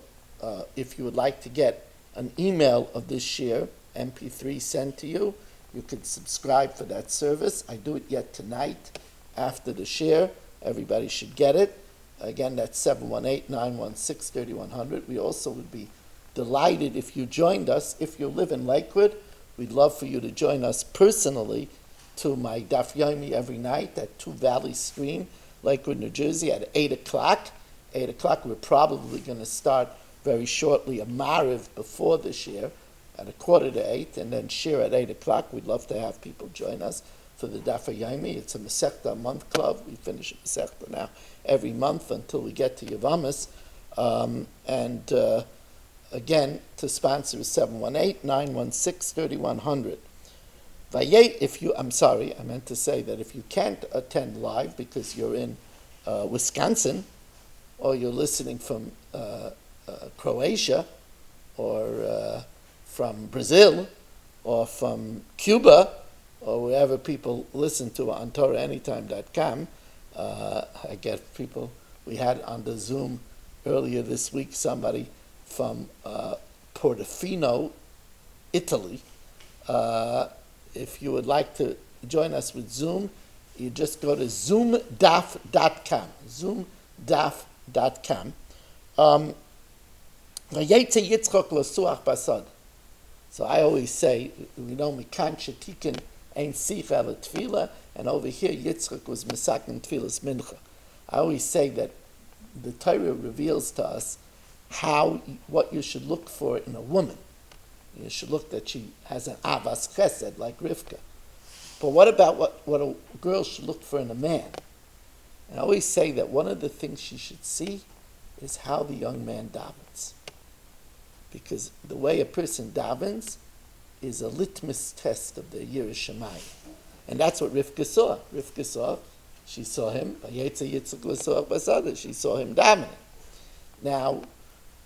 Speaker 1: if you would like to get an email of this share, MP3 sent to you, you could subscribe for that service. I do it yet tonight after the share. Everybody should get it. Again, that's 718-916-3100. We also would be delighted if you joined us. If you live in Lakewood, we'd love for you to join us personally to my Daf Yomi every night at 2 Valley Stream, Lakewood, New Jersey, at 8 o'clock. 8 o'clock, we're probably going to start very shortly a Mariv before the share at 7:45, and then share at 8 o'clock. We'd love to have people join us for the Daf Yomi. It's a Masechta month club. We finish a Masechta now every month until we get to Yavamas. Again, to sponsor is 718-916-3100. I'm sorry, I meant to say that if you can't attend live because you're in Wisconsin, or you're listening from Croatia, or from Brazil, or from Cuba, or wherever people listen to on TorahAnytime.com. I get people, we had on the Zoom earlier this week somebody from Portofino, Italy. If you would like to join us with Zoom, you just go to zoomdaf.com, zoomdaf.com. So I always say, Mikan Shetikin Ein Sich Ala Tefillah, and over here Yitzchak was Mesakin Tefillah's Mincha. I always say that the Torah reveals to us what you should look for in a woman. You should look that she has an avas chesed like Rivka. But what about what a girl should look for in a man? And I always say that one of the things she should see is how the young man davens. Because the way a person davens is a litmus test of the Yiras Shamayim. And that's what Rivka saw. She saw him, she saw him davening. Now,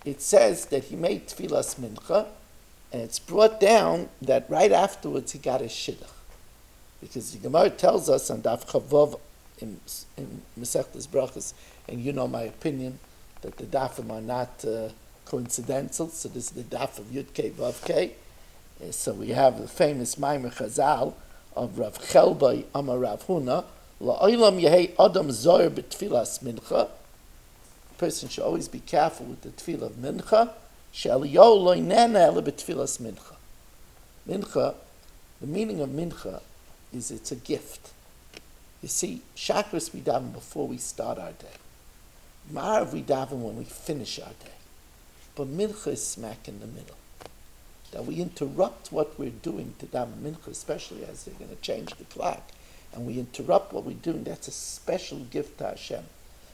Speaker 1: it says that he made tefillas mincha, and it's brought down that right afterwards he got his shidduch. Because the Gemara tells us on Daf Chavov in Masechtas Brachos, and you know my opinion, that the dafim are not coincidental, so this is the daf of Yud Kei Vav Kei. So we have the famous Maimer Chazal of Rav Chelbai Amar Rav Huna, La'olam Yehei Adam Zoyer B'Tfilas Mincha. A person should always be careful with the tefillah of Mincha. She'eliyahu lo inena ela b'tfilas Mincha. Mincha, the meaning of Mincha is it's a gift. You see, Shachris we daven before we start our day. Ma'ariv we daven when we finish our day. But Mincha is smack in the middle. That we interrupt what we're doing to daven Mincha, especially as they're going to change the clock, and we interrupt what we're doing. That's a special gift to Hashem.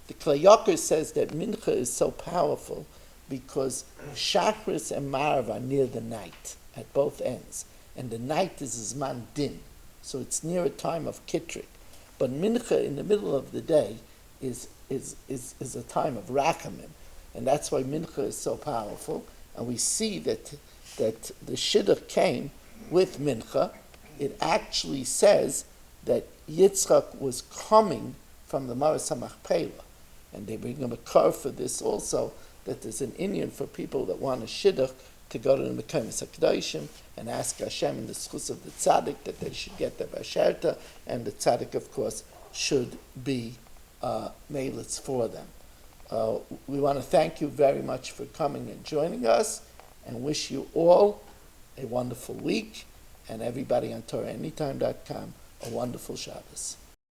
Speaker 1: The Klei Yoker says that Mincha is so powerful because Shachris and Ma'ariv are near the night at both ends, and the night is Zman Din, so it's near a time of Kitrik. But Mincha in the middle of the day is a time of Rachamim, and that's why Mincha is so powerful. And we see that the Shidduch came with Mincha. It actually says that Yitzchak was coming from the Maras HaMachpelah, and they bring him a car for this also, that there's an Indian for people that want a Shidduch to go to the Mekayim HaKadoshim and ask Hashem in the schus of the tzaddik that they should get the Basharta, and the tzaddik, of course, should be melitz for them. We want to thank you very much for coming and joining us, and wish you all a wonderful week, and everybody on TorahAnytime.com a wonderful Shabbos.